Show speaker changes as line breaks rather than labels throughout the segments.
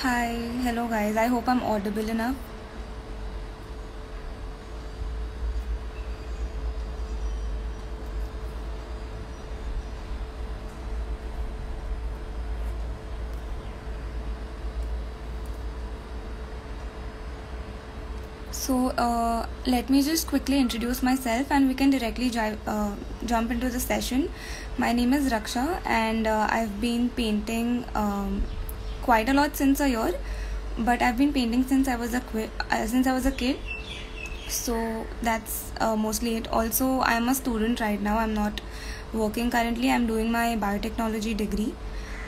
Hi, hello guys. I hope I'm audible enough. So let me just quickly introduce myself and we can directly jump into the session. My name is Raksha and I've been painting quite a lot since a year, but I've been painting since I was a kid. So that's mostly it. Also, I'm a student right now. I'm not working currently. I'm doing my biotechnology degree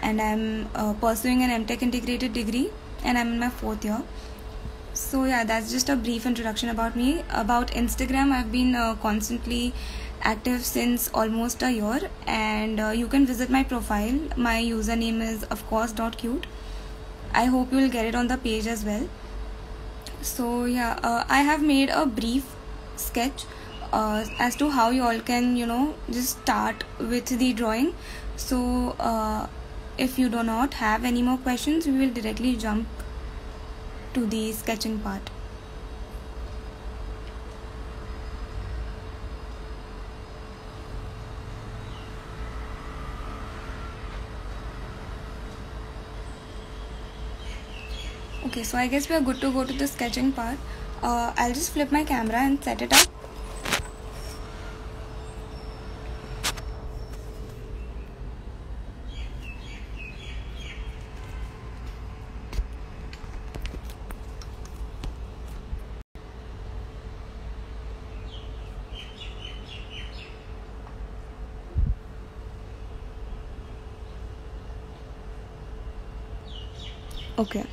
and I'm pursuing an MTech integrated degree and I'm in my 4th year. So yeah, that's just a brief introduction about me. About Instagram, I've been constantly active since almost a year, and you can visit my profile. My username is of course .cute. I hope you will get it on the page as well. So yeah, I have made a brief sketch as to how you all can just start with the drawing. So if you do not have any more questions, we will directly jump to the sketching part. Okay, so I guess we are good to go to the sketching part. I'll just flip my camera and set it up. Okay.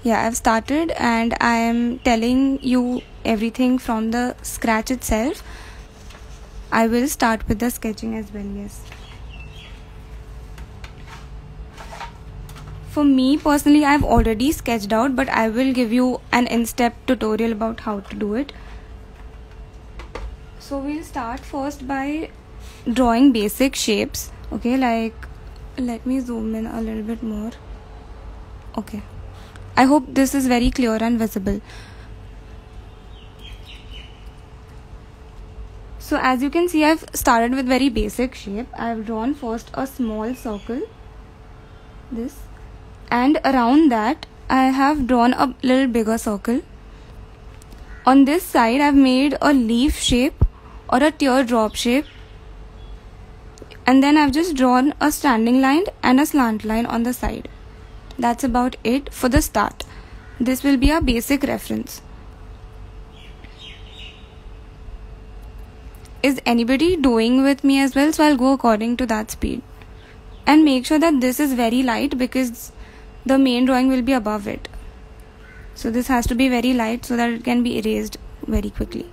Yeah, I've started and I am telling you everything from the scratch itself. I will start with the sketching as well, yes. For me personally, I've already sketched out, but I will give you an in-step tutorial about how to do it. So we'll start first by drawing basic shapes. Okay, like let me zoom in a little bit more. Okay, I hope this is very clear and visible. So as you can see, I've started with very basic shape. I've drawn first a small circle, this, and around that I have drawn a little bigger circle. On this side I've made a leaf shape or a teardrop shape, and then I've just drawn a standing line and a slant line on the side. That's about it for the start. This will be a basic reference. Is anybody doing with me as well? So I'll go according to that speed. And make sure that this is very light because the main drawing will be above it. So this has to be very light so that it can be erased very quickly.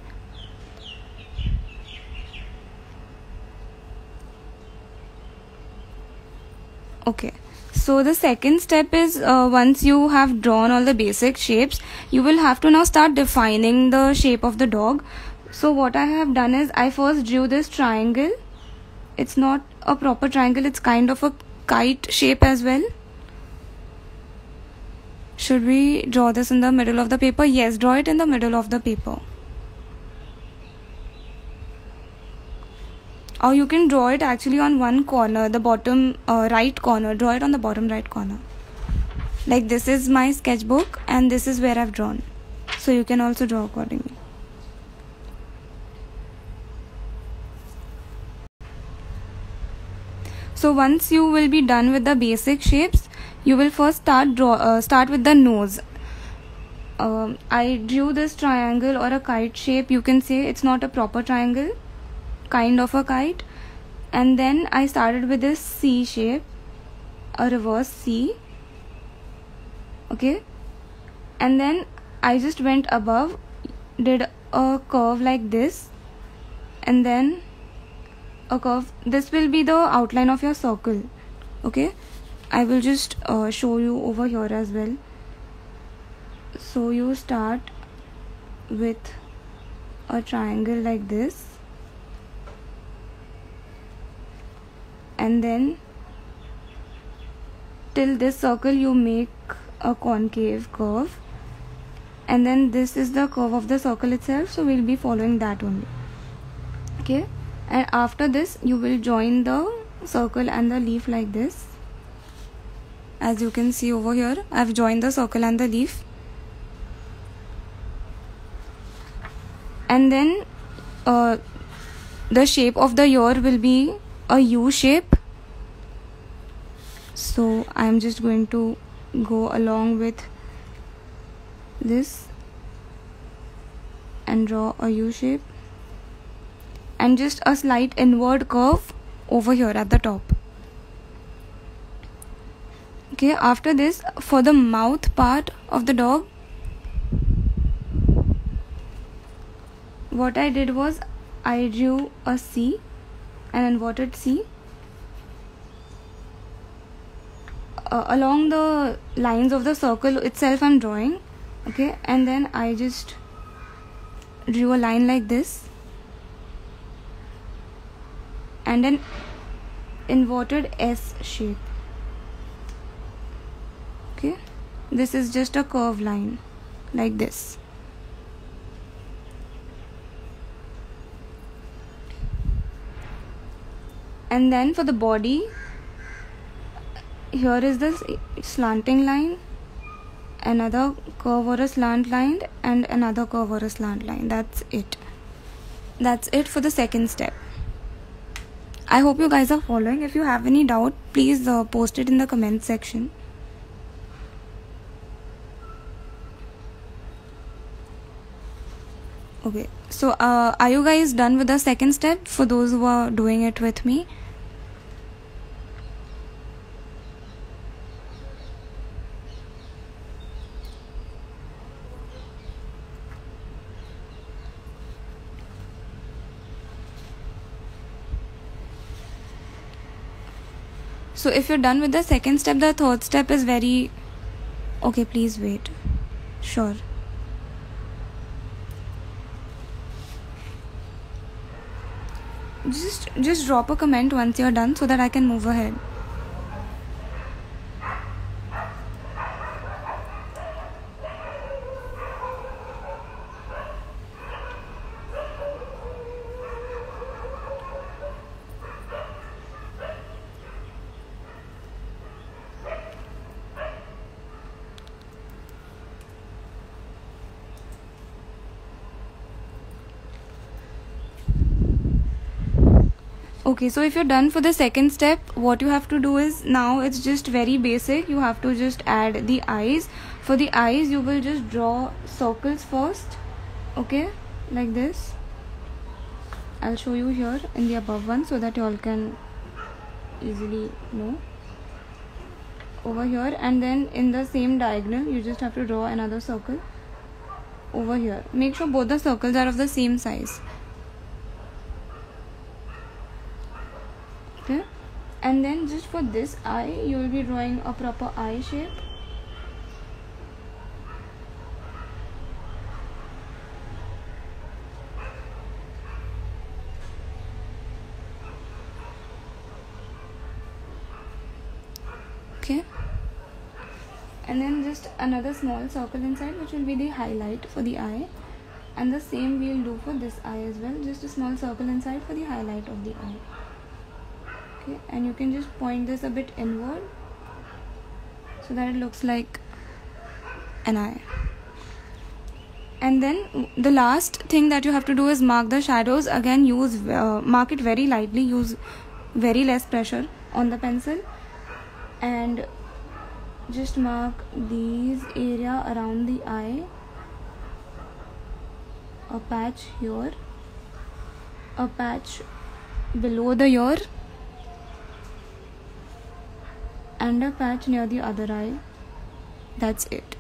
Okay, so the second step is once you have drawn all the basic shapes, you will have to now start defining the shape of the dog. So what I have done is I first drew this triangle. It's not a proper triangle, it's kind of a kite shape as well. Should we draw this in the middle of the paper? Yes, draw it in the middle of the paper. Or you can draw it actually on one corner, the bottom right corner. Draw it on the bottom right corner. Like this is my sketchbook and this is where I've drawn. So you can also draw accordingly. So once you will be done with the basic shapes, you will first start with the nose. I drew this triangle or a kite shape. You can say it's not a proper triangle, kind of a kite. And then I started with this C shape, a reverse C. Okay, and then I just went above, did a curve like this, and then a curve. This will be the outline of your circle. Okay, I will just show you over here as well. So you start with a triangle like this, and then till this circle you make a concave curve, and then this is the curve of the circle itself, so we'll be following that only. Okay, and after this you will join the circle and the leaf like this. As you can see over here, I've joined the circle and the leaf. And then the shape of the ear will be a U shape. So I'm just going to go along with this and draw a U shape, and just a slight inward curve over here at the top. Okay, after this, for the mouth part of the dog, what I did was I drew a C, an inverted C, along the lines of the circle itself I'm drawing. Okay, and then I just drew a line like this and an inverted S shape. Okay, this is just a curved line like this. And then for the body, here is this slanting line, another curve or a slant line, and another curve or a slant line. That's it. That's it for the second step. I hope you guys are following. If you have any doubt, please post it in the comment section. Okay, so are you guys done with the second step, for those who are doing it with me? So if you're done with the second step, the third step is very... Okay, please wait. Sure. Just drop a comment once you're done so that I can move ahead. Okay, so if you're done for the second step, what you have to do is, now it's just very basic. You have to just add the eyes. For the eyes, you will just draw circles first. Okay, like this. I'll show you here in the above one so that you all can easily know. Over here, and then in the same diagonal, you just have to draw another circle over here. Make sure both the circles are of the same size. Okay, and then just for this eye, you will be drawing a proper eye shape. Okay, and then just another small circle inside, which will be the highlight for the eye, and the same we'll do for this eye as well. Just a small circle inside for the highlight of the eye. Okay, and you can just point this a bit inward so that it looks like an eye. And then the last thing that you have to do is mark the shadows. Again, mark it very lightly, use very less pressure on the pencil, and just mark these area around the eye, a patch here, a patch below the ear, and a patch near the other eye. That's it.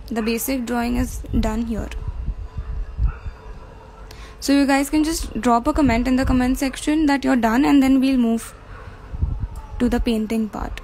The basic drawing is done here. So you guys can just drop a comment in the comment section that you're done, and then we'll move to the painting part.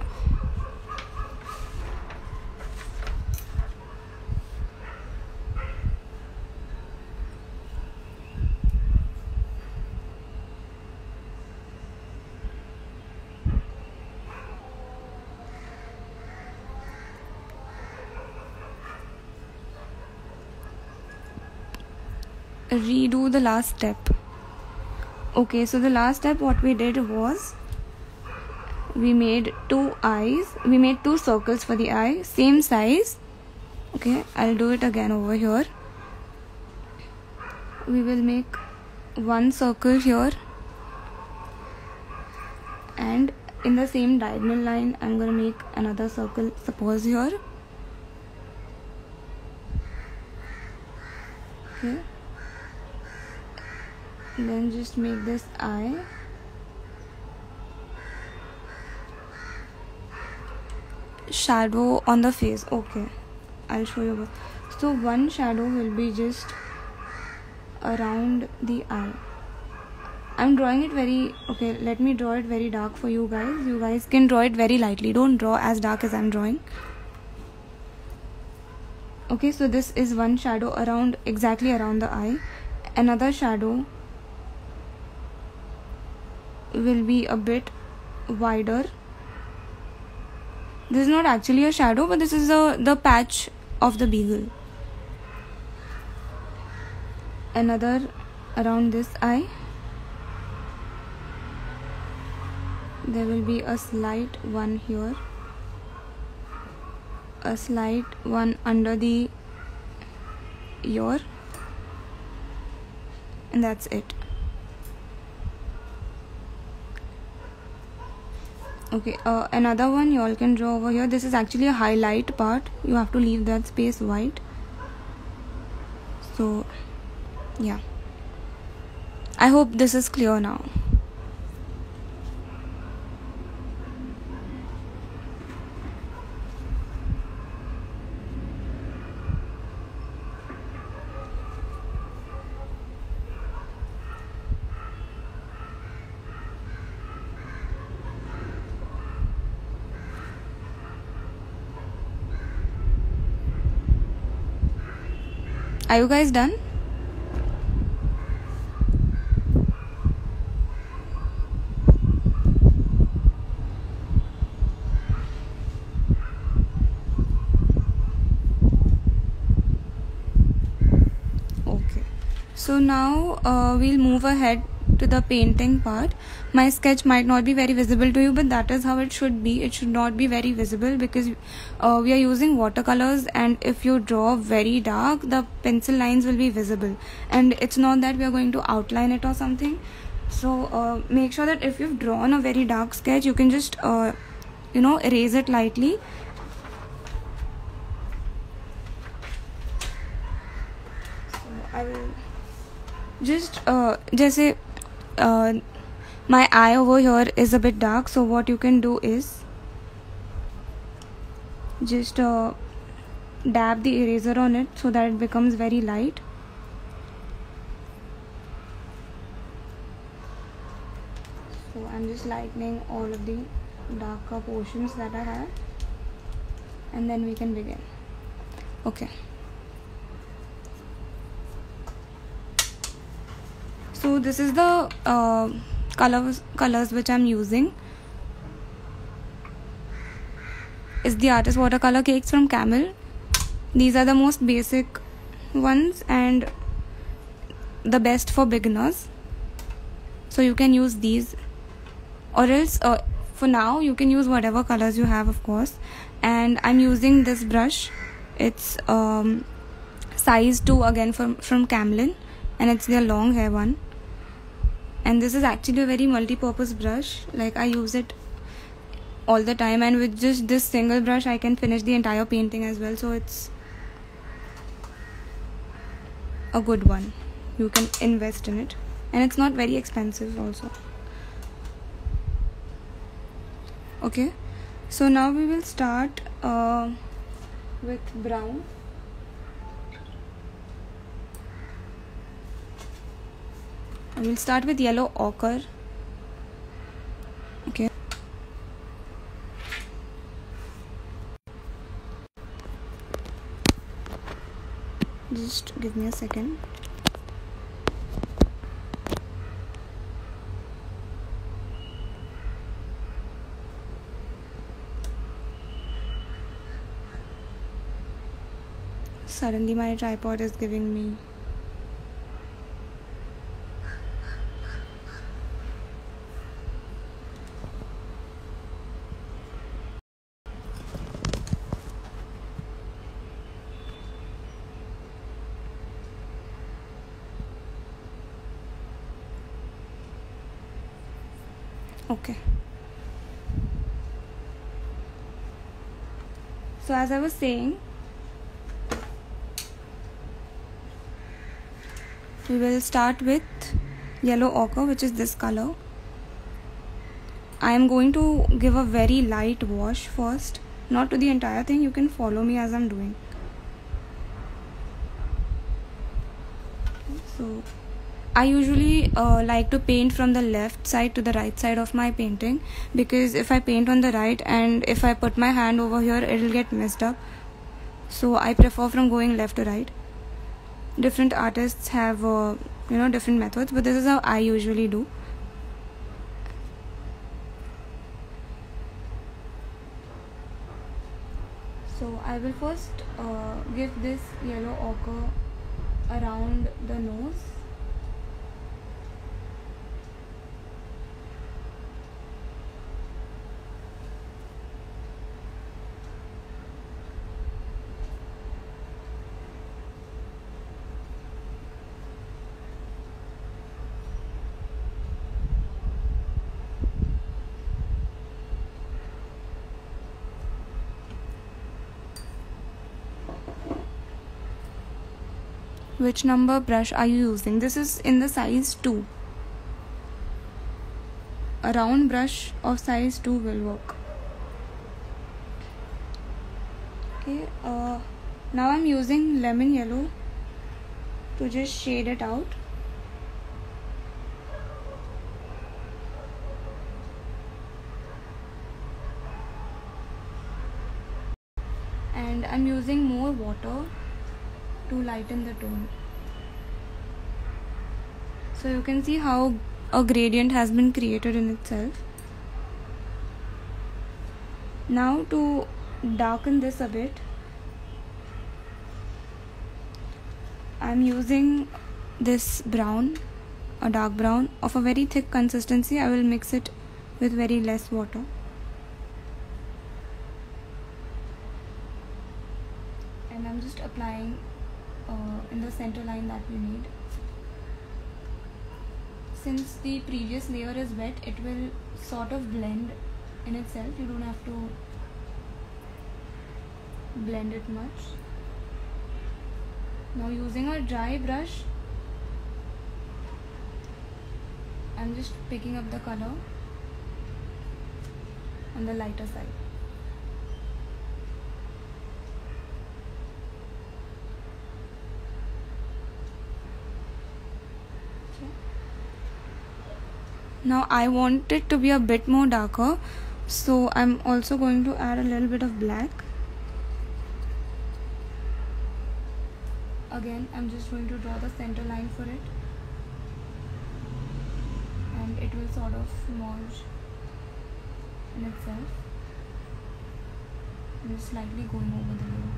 redo the last step. Okay, so the last step what we did was we made two circles for the eye, same size. Okay, I'll do it again over here. We will make one circle here, and in the same diagonal line I'm going to make another circle, suppose here. Okay, then just make this eye. Shadow on the face. Okay, I'll show you. So one shadow will be just around the eye. I'm drawing it very, okay, let me draw it very dark for you guys. You guys can draw it very lightly. Don't draw as dark as I'm drawing. Okay, so this is one shadow around, exactly around the eye. Another shadow will be a bit wider. This is not actually a shadow, but this is the patch of the beagle. Another around this eye. There will be a slight one here, a slight one under the ear, and that's it. Okay, another one you all can draw over here. This is actually a highlight part. You have to leave that space white. So yeah, I hope this is clear now. Are you guys done? Okay, so now we'll move ahead to the painting part. My sketch might not be very visible to you, but that is how it should be. It should not be very visible because we are using watercolors, and if you draw very dark, the pencil lines will be visible, and it's not that we are going to outline it or something. So make sure that if you've drawn a very dark sketch, you can just erase it lightly. So I will just जैसे my eye over here is a bit dark, so what you can do is just dab the eraser on it so that it becomes very light. So I'm just lightening all of the darker portions that I have, and then we can begin. Okay, so this is the colors which I'm using. Is the Artist Watercolor Cakes from Camel. These are the most basic ones and the best for beginners, so you can use these, or else for now you can use whatever colors you have, of course. And I'm using this brush. It's size 2 again from Camlin, and it's their long hair one. And this is actually a very multi-purpose brush. Like, I use it all the time, and with just this single brush I can finish the entire painting as well. So it's a good one. You can invest in it, and it's not very expensive also. Okay, so now we will start with brown. I will start with yellow ochre. Okay. Just give me a second. Suddenly my tripod is giving me Okay. So as I was saying, we will start with yellow ochre, which is this color. I am going to give a very light wash first, not to the entire thing. You can follow me as I'm doing. So I usually like to paint from the left side to the right side of my painting, because if I paint on the right and if I put my hand over here, it will get messed up. So I prefer from going left to right. Different artists have different methods, but this is how I usually do. So I will first give this yellow ochre around the nose. Which number brush are you using? This is in the size 2. A round brush of size 2 will work. Okay, now I'm using lemon yellow to just shade it out. And I'm using more water to lighten the tone. So you can see how a gradient has been created in itself. Now to darken this a bit, I'm using this brown, a dark brown of a very thick consistency. I will mix it with very less water. And I'm just applying in the center line that we need. Since the previous layer is wet, it will sort of blend in itself. You don't have to blend it much. Now using a dry brush, I'm just picking up the color on the lighter side. Now I want it to be a bit more darker, so I'm also going to add a little bit of black. Again, I'm just going to draw the center line for it, and it will sort of merge in itself. I'm just slightly going over the layer.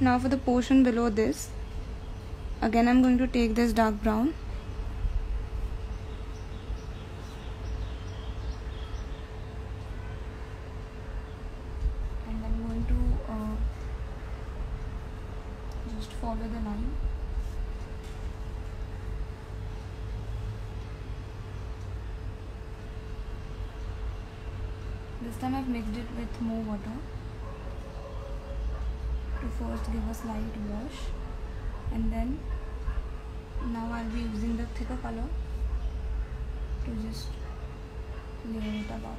Now for the portion below this, again I'm going to take this dark brown and I'm going to just follow the line. This time I've mixed it with more water to first give a slight wash, and then now I'll be using the thicker color to just layer it above.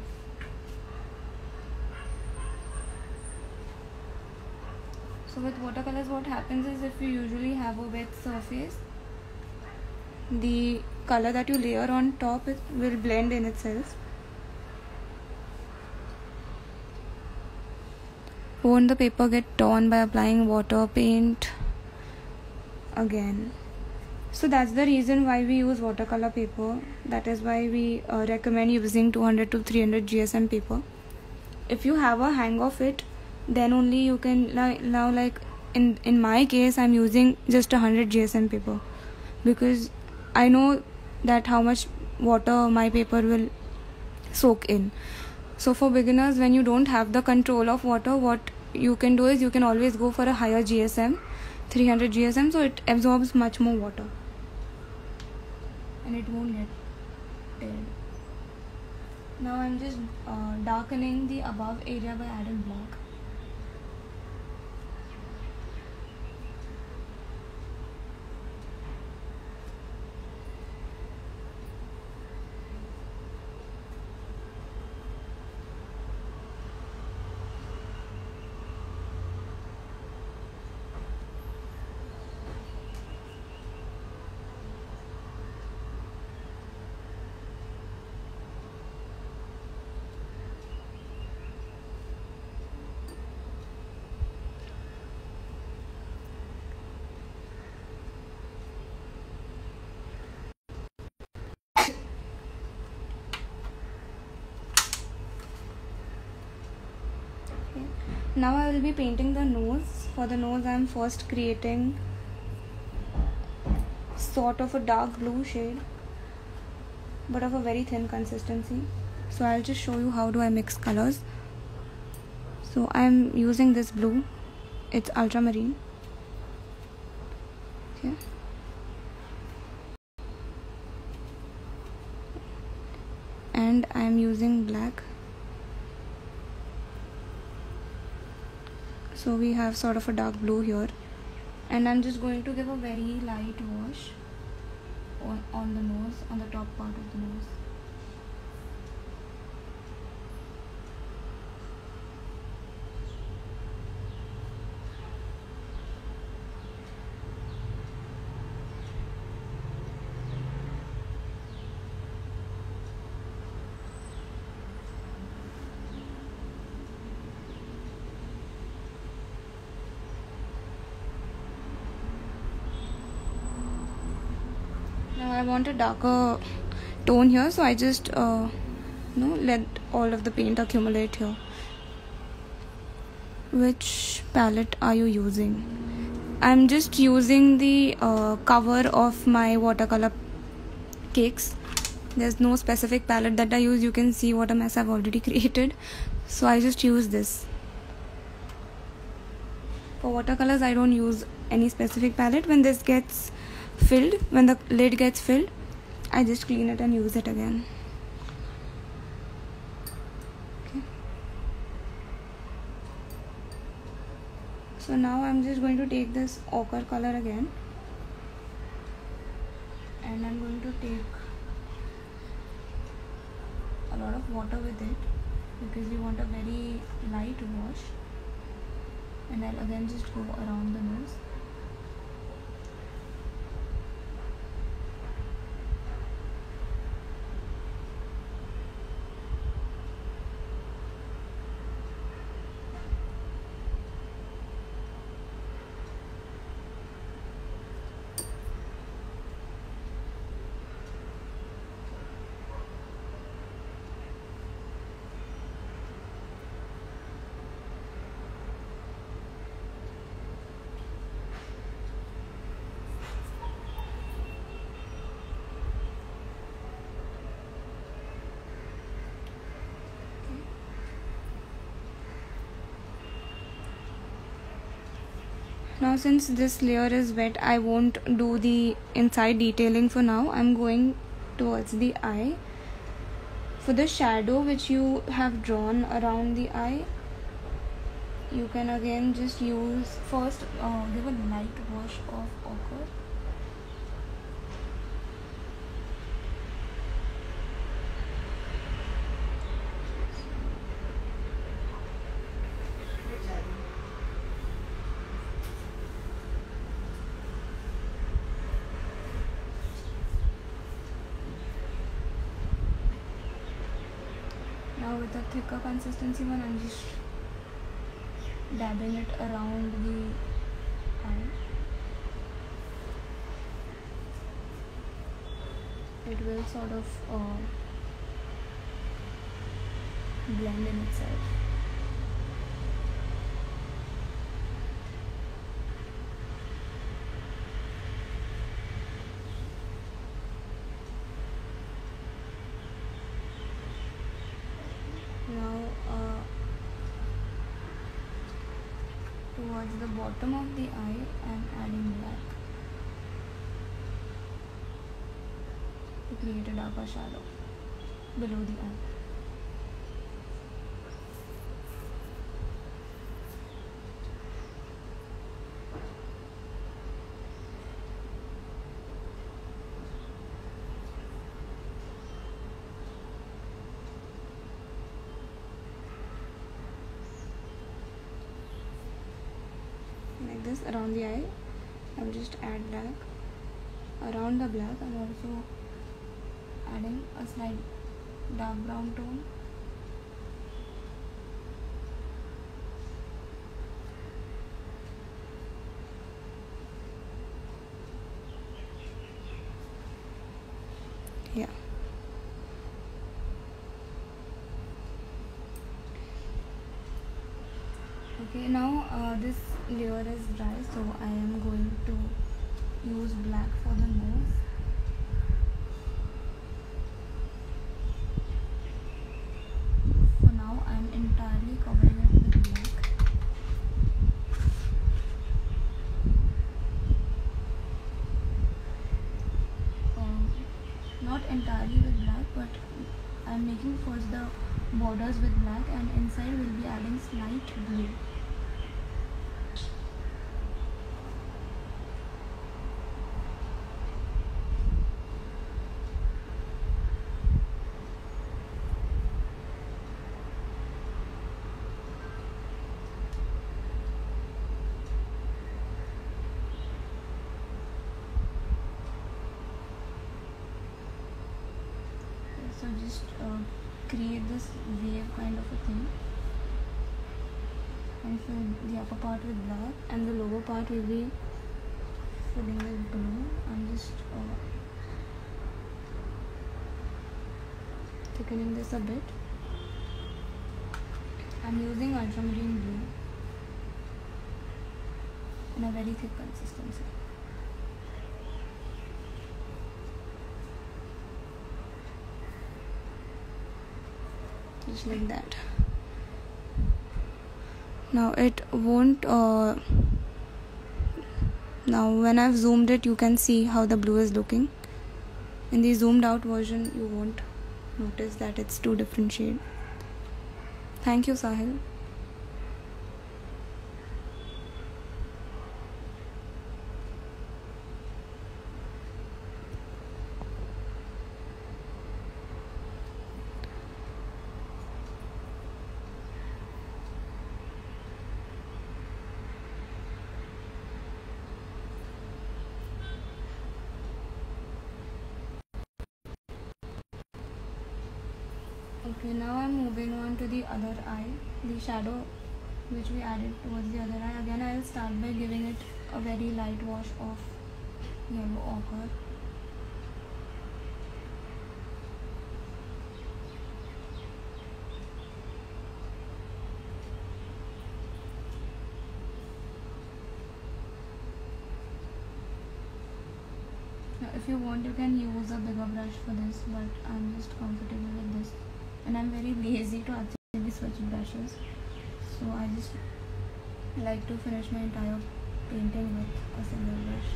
So with watercolors, what happens is, if you usually have a wet surface, the color that you layer on top will blend in itself. Won't the paper get torn by applying water, paint again? So that's the reason why we use watercolor paper. That is why we recommend using 200 to 300 GSM paper. If you have a hang of it, then only you can, now like in my case I'm using just 100 GSM paper, because I know that how much water my paper will soak in. So for beginners, when you don't have the control of water, what you can do is you can always go for a higher GSM, 300 GSM, so it absorbs much more water and it won't get dead. Now I'm just darkening the above area by adding black. Now I will be painting the nose. For the nose I am first creating sort of a dark blue shade, but of a very thin consistency. So I'll just show you how do I mix colors. So I'm using this blue, it's ultramarine. Okay. And I'm using black. So we have sort of a dark blue here, and I'm just going to give a very light wash on the nose, on the top part of the nose. Now I want a darker tone here, so I just let all of the paint accumulate here. Which palette are you using? I'm just using the cover of my watercolor cakes. There's no specific palette that I use. You can see what a mess I've already created, so I just use this. For watercolors I don't use any specific palette. When this gets filled, when the lid gets filled, I just clean it and use it again. Okay. So now I'm just going to take this ochre color again, and I'm going to take a lot of water with it because we want a very light wash, and I'll again just go around the nose. Now since this layer is wet, I won't do the inside detailing for now. I'm going towards the eye. For the shadow which you have drawn around the eye, you can again just use first give a light wash of ochre. Now with the thicker consistency one, I'm just dabbing it around the eye. It will sort of blend in itself. towards the bottom of the eye and adding black to create a darker shadow below the eye. Like this around the eye, I'll just add black. Around the black, I'm also adding a slight dark brown tone. Yeah. Okay, now this layer is dry, so I am going to use black for the nose. For now, I am entirely covering it with black. Not entirely with black, but I am making first the borders with black, and inside we'll be adding slight blue. So just create this wave kind of a thing and fill the upper part with black, and the lower part will be filling with blue. I'm just thickening this a bit. I'm using ultramarine blue in a very thick consistency. Just like that. Now it won't now when I've zoomed it, you can see how the blue is looking. In the zoomed out version, you won't notice that it's two different shades. Thank you, Sahil. Okay, now I'm moving on to the other eye, the shadow which we added towards the other eye. Again, I'll start by giving it a very light wash of yellow ochre. Now, if you want, you can use a bigger brush for this, but I'm just comfortable with this. And I'm very lazy to actually switch brushes, so I just like to finish my entire painting with a single brush.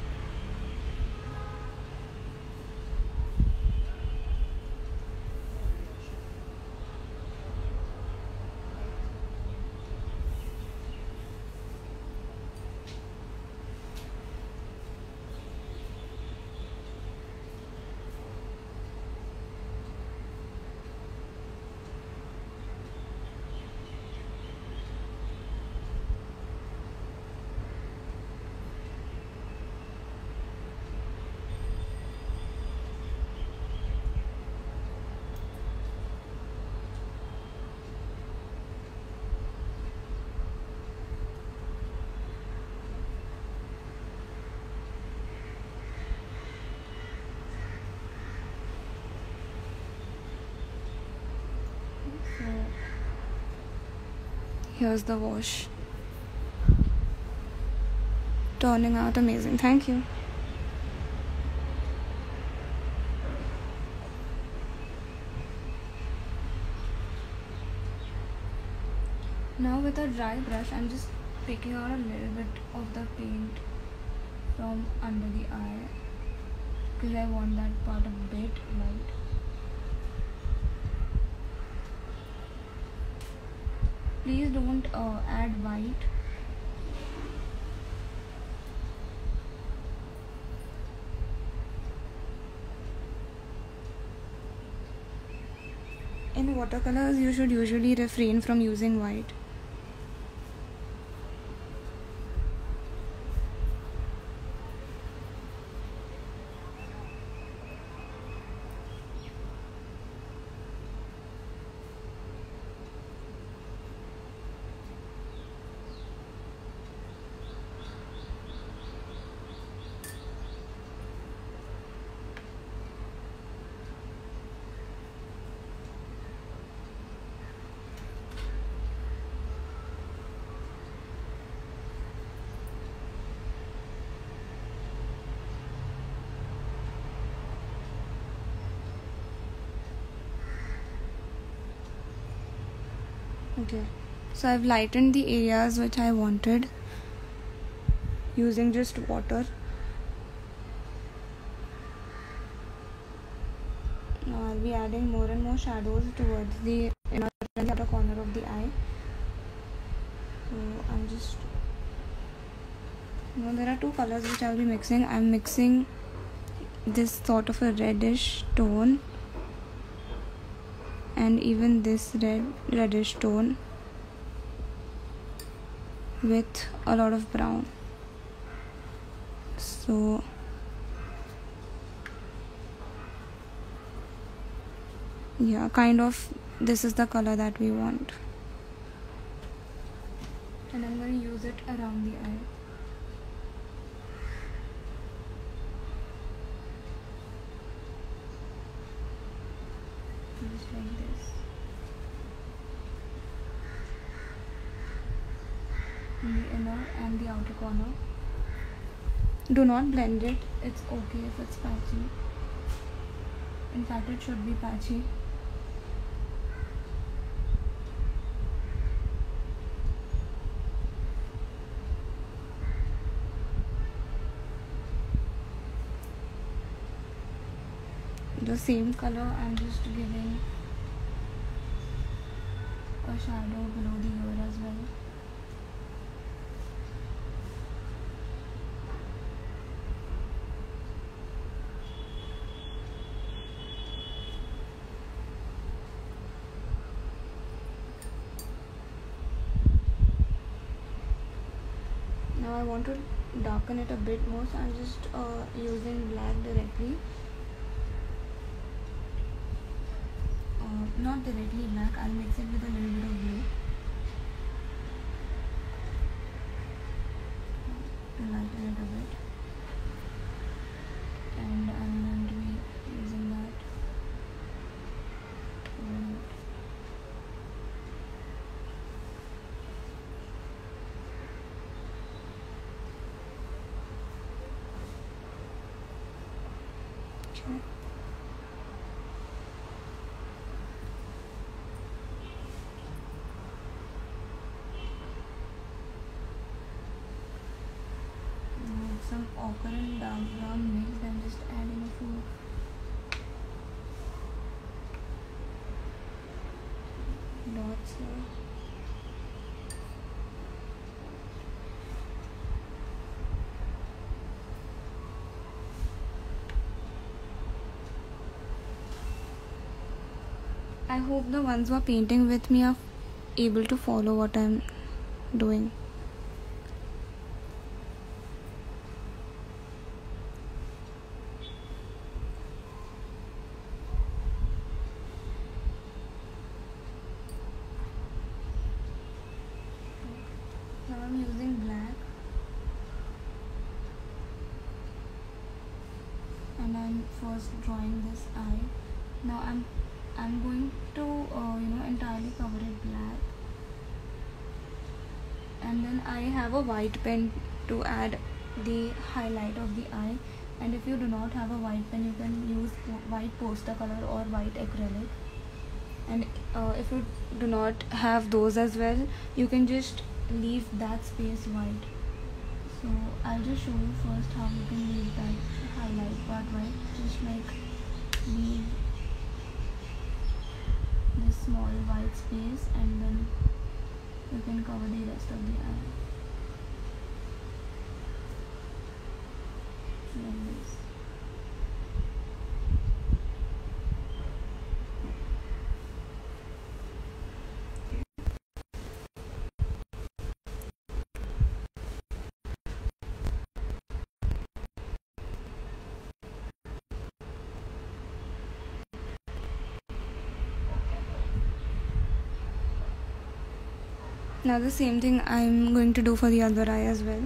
So here's the wash, turning out amazing. Thank you. Now with a dry brush, I'm just taking out a little bit of the paint from under the eye because I want that part a bit light. Please don't add white. In watercolors, you should usually refrain from using white. Okay, so I've lightened the areas which I wanted using just water. Now I'll be adding more and more shadows towards the inner and the outer corner of the eye. So I'm just, there are two colors which I'll be mixing. I'm mixing this sort of a reddish tone and even this reddish tone with a lot of brown. So yeah, kind of this is the color that we want, and I'm going to use it around the eye. Just like this. In the inner and the outer corner. Do not blend it. It's okay if it's patchy. In fact, it should be patchy. The same color, I'm just giving a shadow below the ear as well. Now I want to darken it a bit more, so I'm just using black directly. Not directly black, I'll mix it with a little bit of blue to lighten it a bit, and I'm going to be using that over it. Okay. Some ochre and dark brown mixed. I'm just adding a few dots here. I hope the ones who are painting with me are able to follow what I'm doing. Now I'm using black and I'm first drawing this eye. Now I'm going to entirely cover it black, and then I have a white pen to add the highlight of the eye. And if you do not have a white pen, you can use white poster color or white acrylic. And if you do not have those as well, you can just leave that space white. So I'll just show you first how you can leave that highlight part white. Just like leave this small white space and then you can cover the rest of the eye like this. Now the same thing I'm going to do for the other eye as well.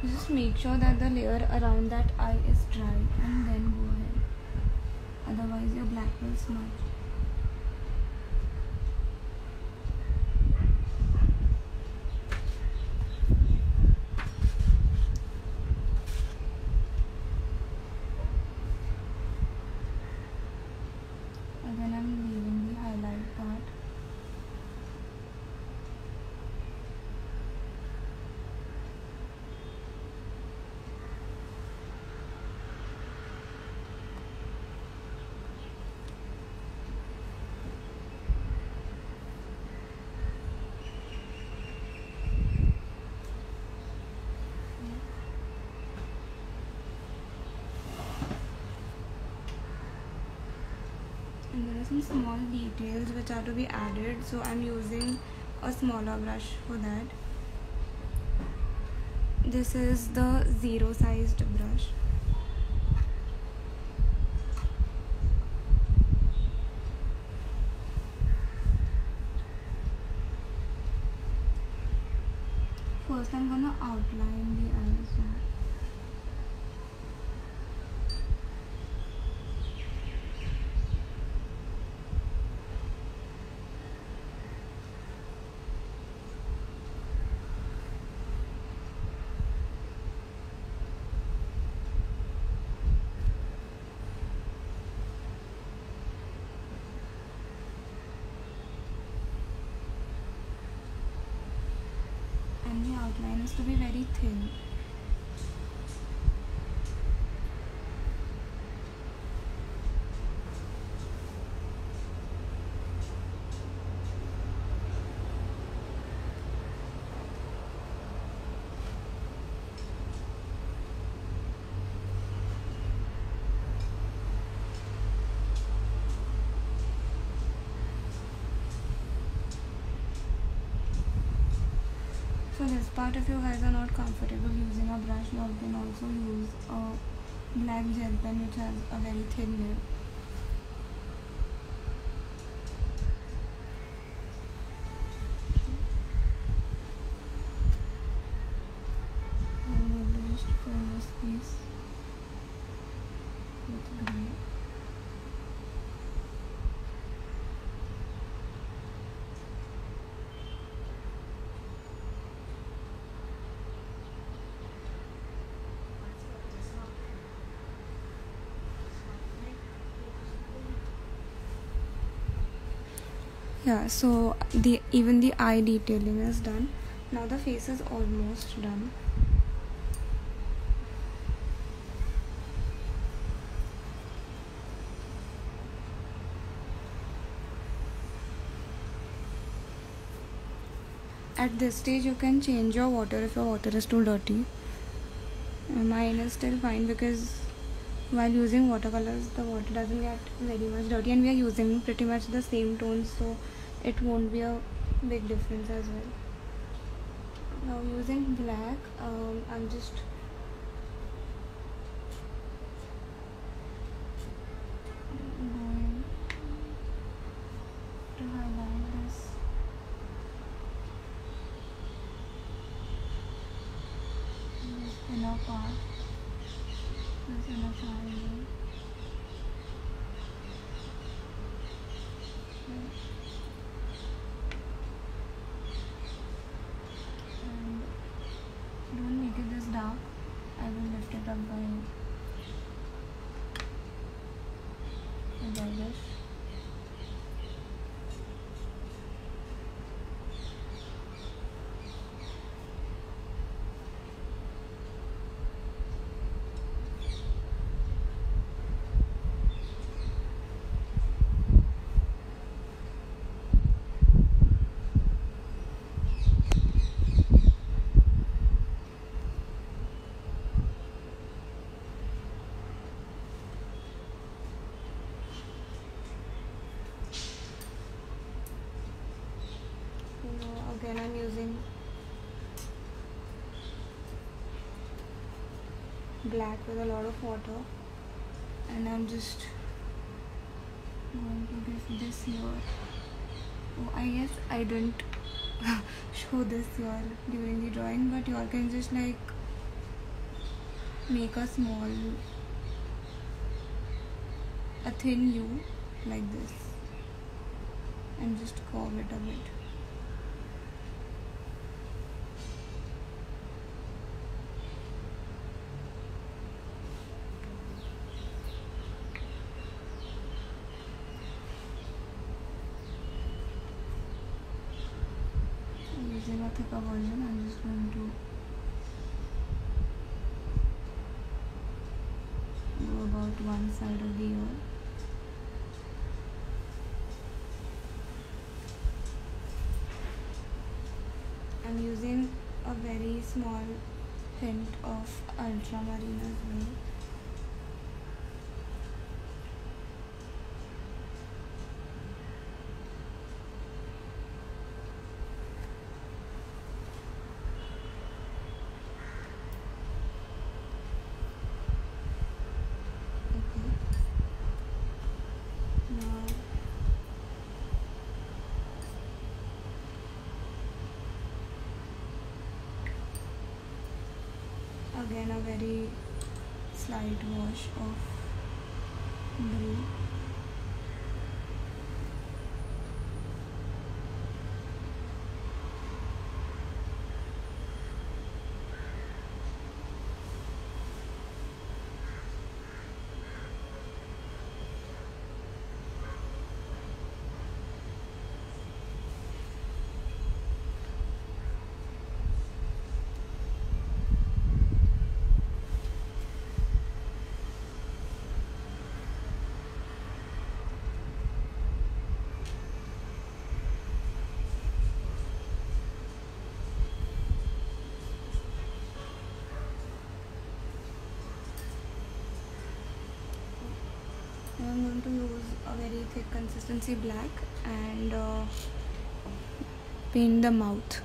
Just make sure that the layer around that eye is dry and then go ahead. Otherwise your black will smudge. Again I'm leaving the highlight part. And there are some small details which are to be added, so I'm using a smaller brush for that. This is the 0 sized brush. First I'm gonna outline the eyes. And the outline is to be very thin. So this part, if you guys are not comfortable using a brush, you can also use a black gel pen which has a very thin nib. I'm going to just fill this piece with grey. Yeah, so even the eye detailing is done. Now the face is almost done. At this stage you can change your water if your water is too dirty. Mine is still fine because while using watercolors the water doesn't get very much dirty and we are using pretty much the same tones, so it won't be a big difference as well. Now using black, I'm just going to highlight this. Inner part, this inner triangle. And this. Again, I'm using black with a lot of water, and I'm just going to give this here. Oh, I guess I didn't show this here during the drawing, but you all can just like make a thin U like this and just curve it a bit. Using a thicker version, I'm just going to go about one side of the ear. I'm using a very small hint of ultramarine as well. Again, a very slight wash of blue. Now I'm going to use a very thick consistency black and paint the mouth.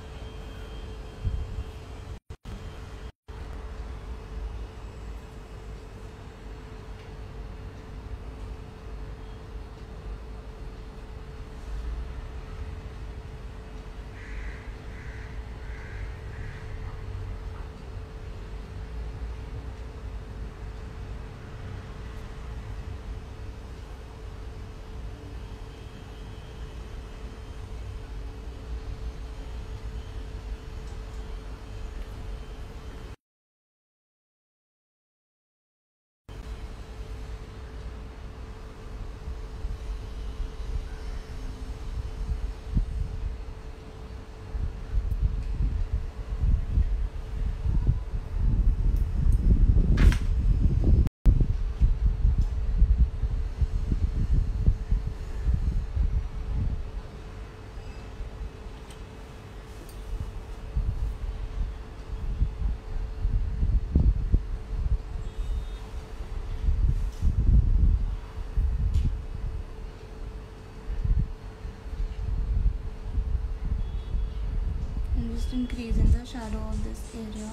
Just increasing the shadow of this area.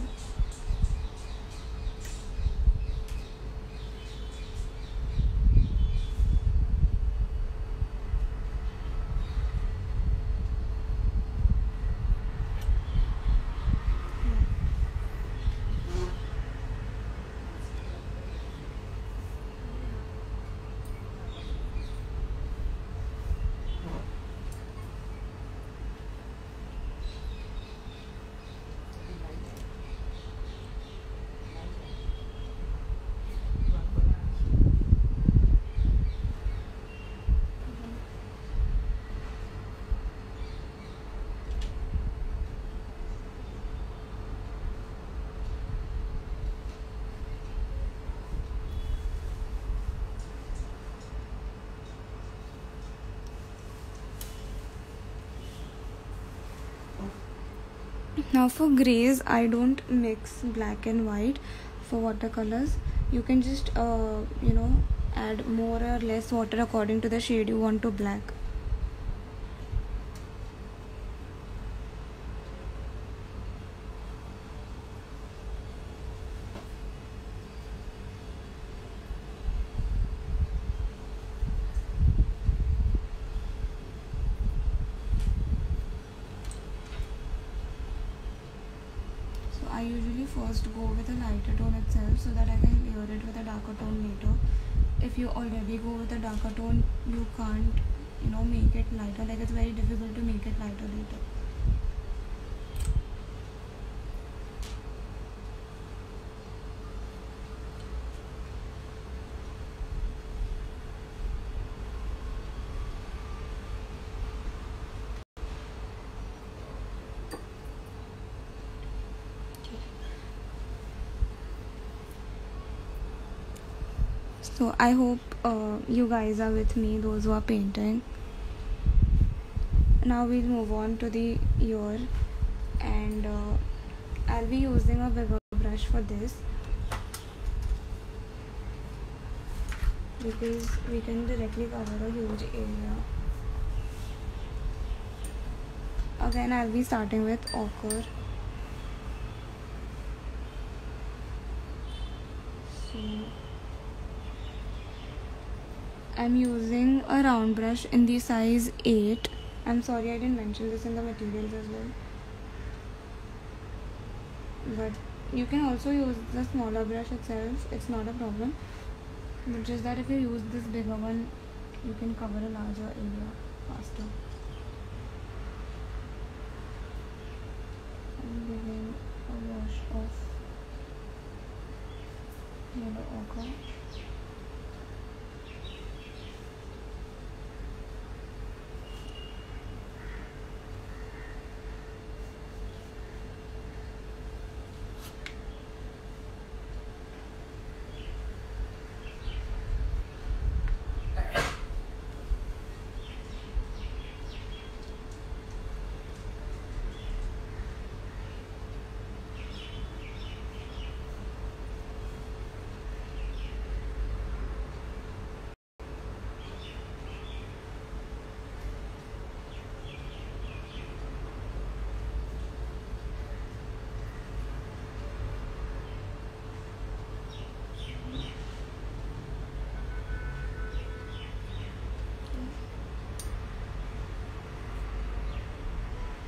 Now for grays, I don't mix black and white for watercolors. You can just add more or less water according to the shade you want to black. I usually first go with a lighter tone itself so that I can layer it with a darker tone later. If you already go with a darker tone, you can't make it lighter. Like, it's very difficult to make it lighter later. So I hope you guys are with me, those who are painting. Now we'll move on to the ear, and I'll be using a bigger brush for this because we can directly cover a huge area. Again, I'll be starting with ochre. So I'm using a round brush in the size 8. I'm sorry I didn't mention this in the materials as well. But you can also use the smaller brush itself, it's not a problem. But just that if you use this bigger one, you can cover a larger area faster. I'm giving a wash of yellow ochre.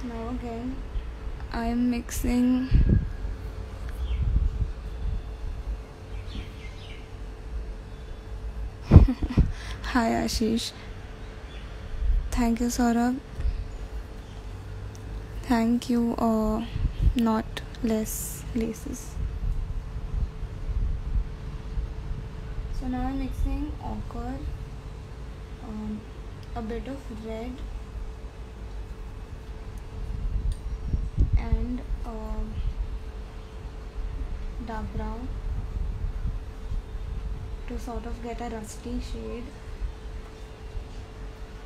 Now again, I am mixing Hi Ashish. Thank you, Saurabh. Thank you, not less laces. So now I'm mixing ochre, a bit of red, and dark brown to sort of get a rusty shade,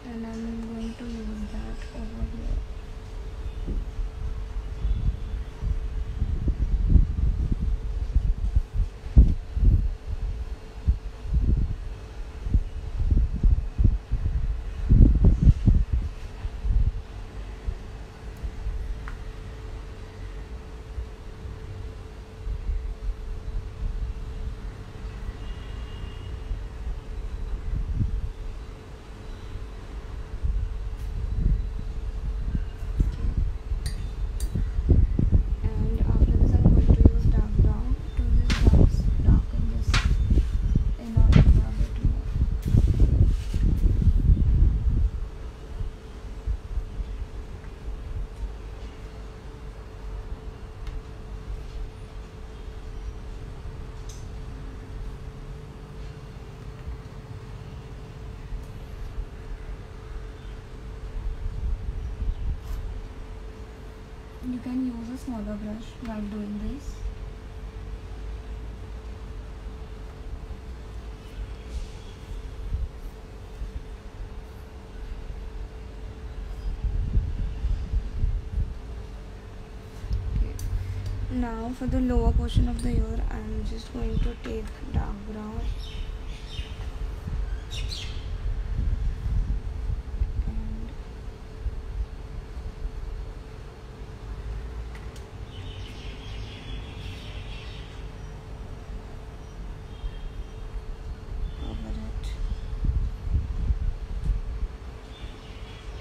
and I'm going to use that over here. You can use a smaller brush while doing this. Now for the lower portion of the ear, I'm just going to take dark brown and cover it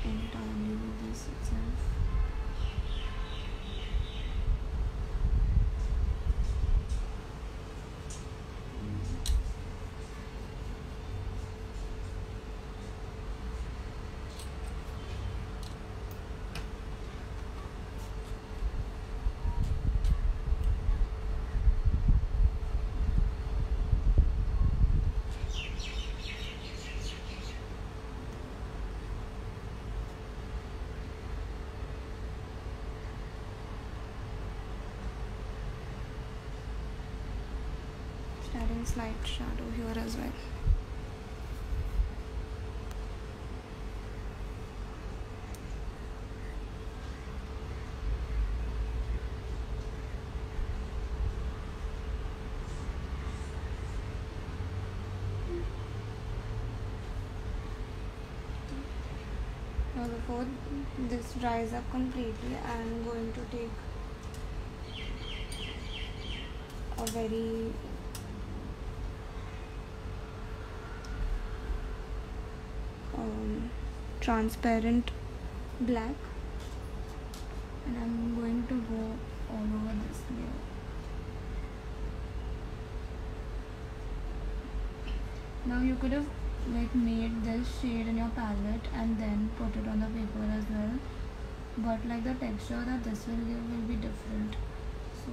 entirely with this itself. Adding slight shadow here as well. Now before this dries up completely, I am going to take a very transparent black, and I'm going to go all over this layer. Now you could have made this shade in your palette and then put it on the paper as well, but the texture that this will give will be different, so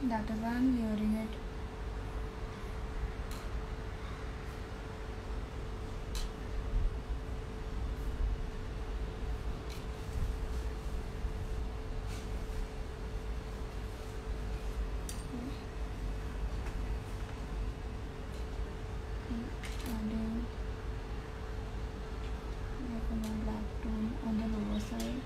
that is why I'm layering it. Adding a more black tone on the lower side.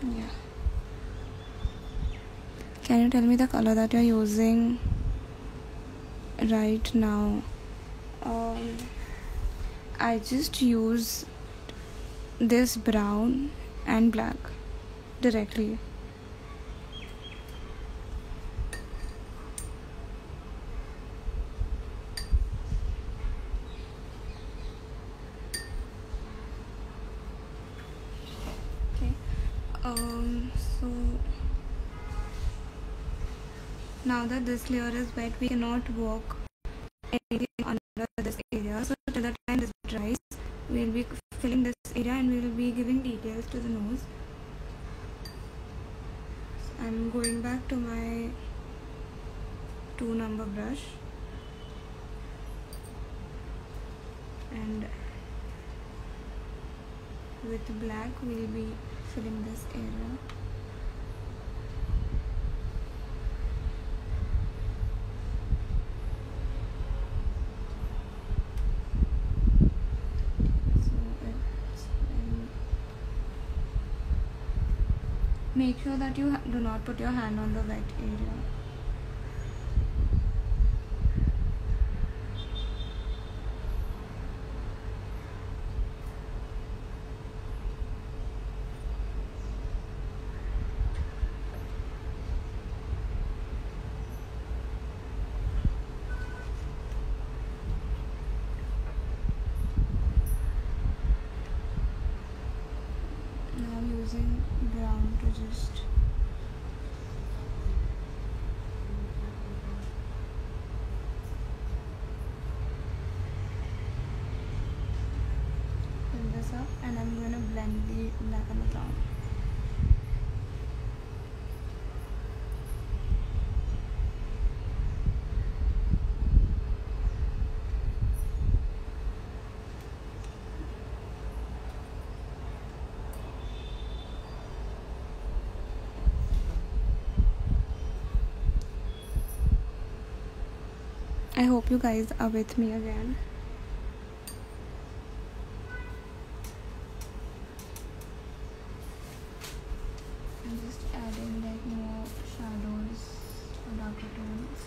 Yeah. Can you tell me the color that you're using right now? I just use this brown and black directly. Okay. So now that this layer is wet, we cannot work anything under this area. So till the time this dries, we'll be filling this area and we'll be giving details to the nose. So I'm going back to my 2 number brush and with black we'll be filling this area. Make sure that you do not put your hand on the wet area. Now I'm using brown to just fill this up, and I'm going to blend the black and the brown. I hope you guys are with me again. I'm just adding like more shadows or darker tones.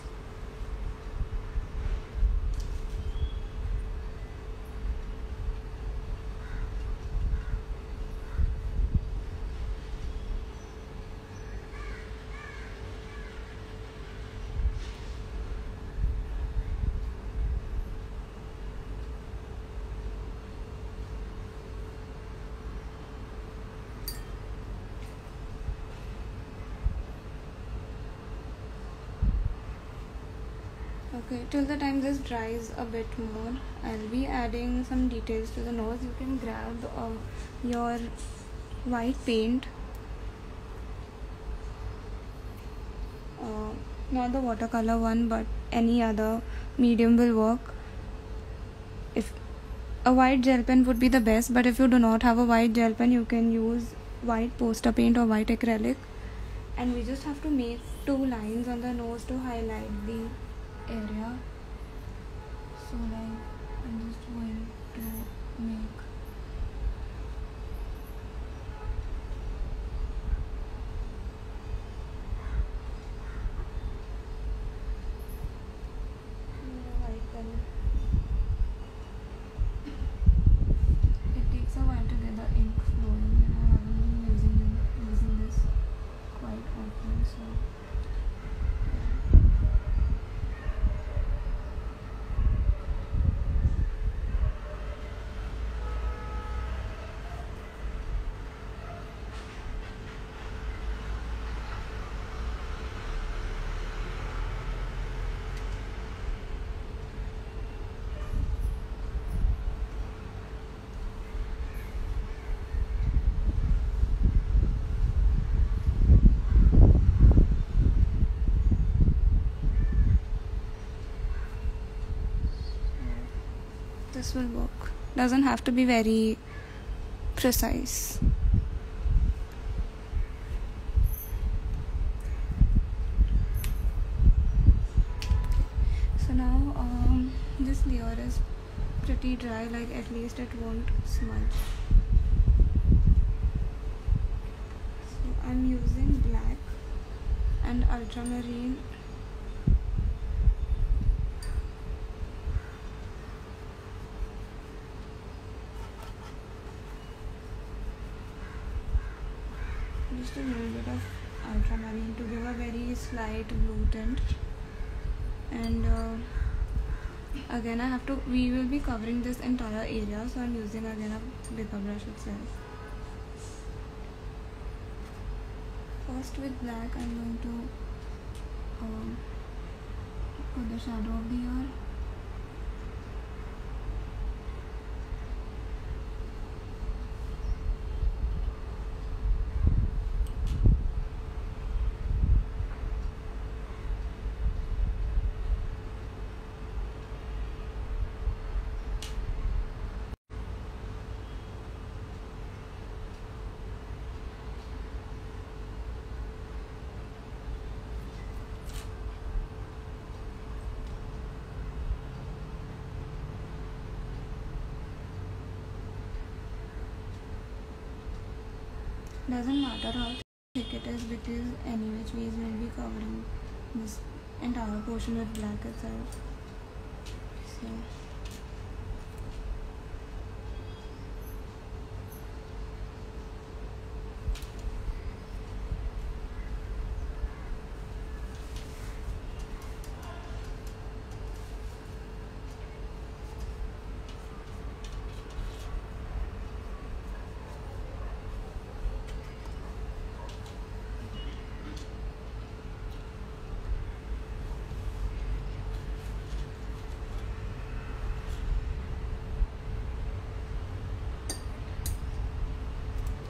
Okay, till the time this dries a bit more, I'll be adding some details to the nose. You can grab your white paint, not the watercolor one, but any other medium will work. If a white gel pen would be the best, but if you do not have a white gel pen, you can use white poster paint or white acrylic. And we just have to make 2 lines on the nose to highlight the area. So like I'm just going to make white color. It takes a while to get the ink flowing, and I haven't been using this quite often, so this will work. Doesn't have to be very precise. So now this layer is pretty dry, like at least it won't smudge. So I'm using black and ultramarine. Just a little bit of ultramarine to give a very slight blue tint. And again we will be covering this entire area, so I'm using again a bigger brush itself. First with black I'm going to put the shadow of the ear. Doesn't matter how thick it is, because any which ways we'll be covering this entire portion with black itself. So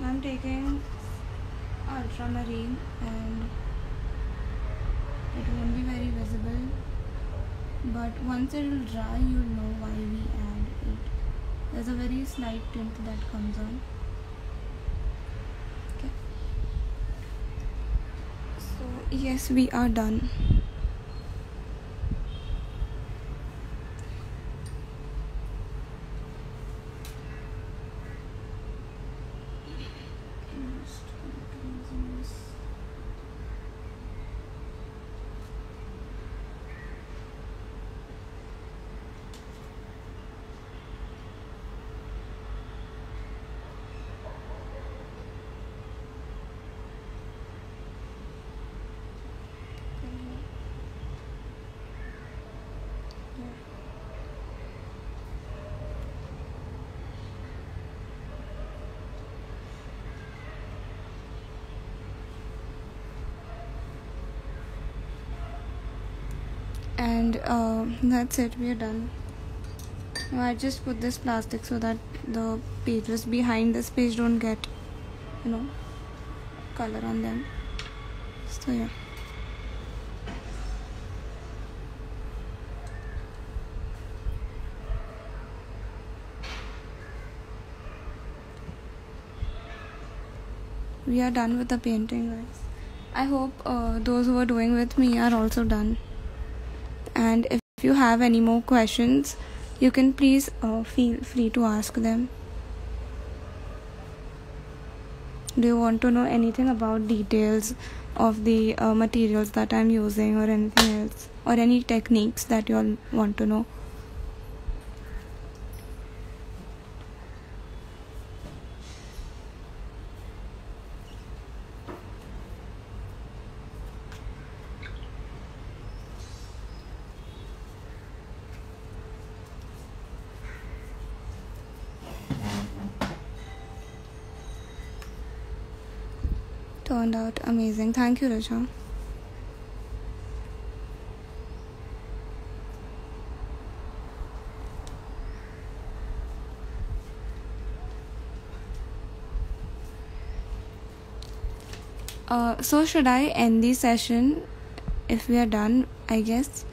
I'm taking ultramarine, and it won't be very visible, but once it will dry you'll know why we add it. There's a very slight tint that comes on. Okay, so yes, we are done. And that's it, we are done. Now I just put this plastic so that the pages behind this page don't get color on them. So yeah. We are done with the painting, guys. I hope those who are doing with me are also done. And if you have any more questions, you can please feel free to ask them. Do you want to know anything about details of the materials that I'm using, or anything else, or any techniques that you all want to know? Turned out amazing. Thank you, Richa. So should I end the session if we are done, I guess?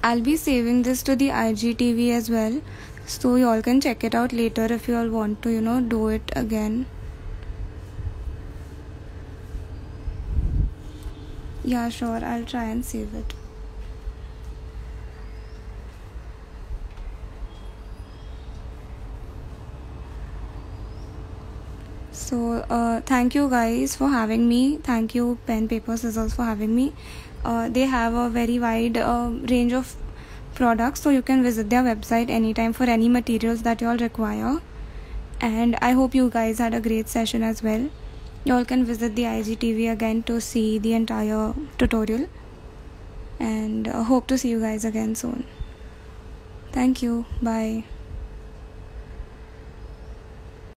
I'll be saving this to the IGTV as well, so you all can check it out later if you all want to, do it again. Yeah, sure, I'll try and save it. So, thank you guys for having me. Thank you, Pen, Paper, Scissors, for having me. They have a very wide range of products, so you can visit their website anytime for any materials that you all require. And I hope you guys had a great session as well. You all can visit the IGTV again to see the entire tutorial. And hope to see you guys again soon. Thank you. Bye.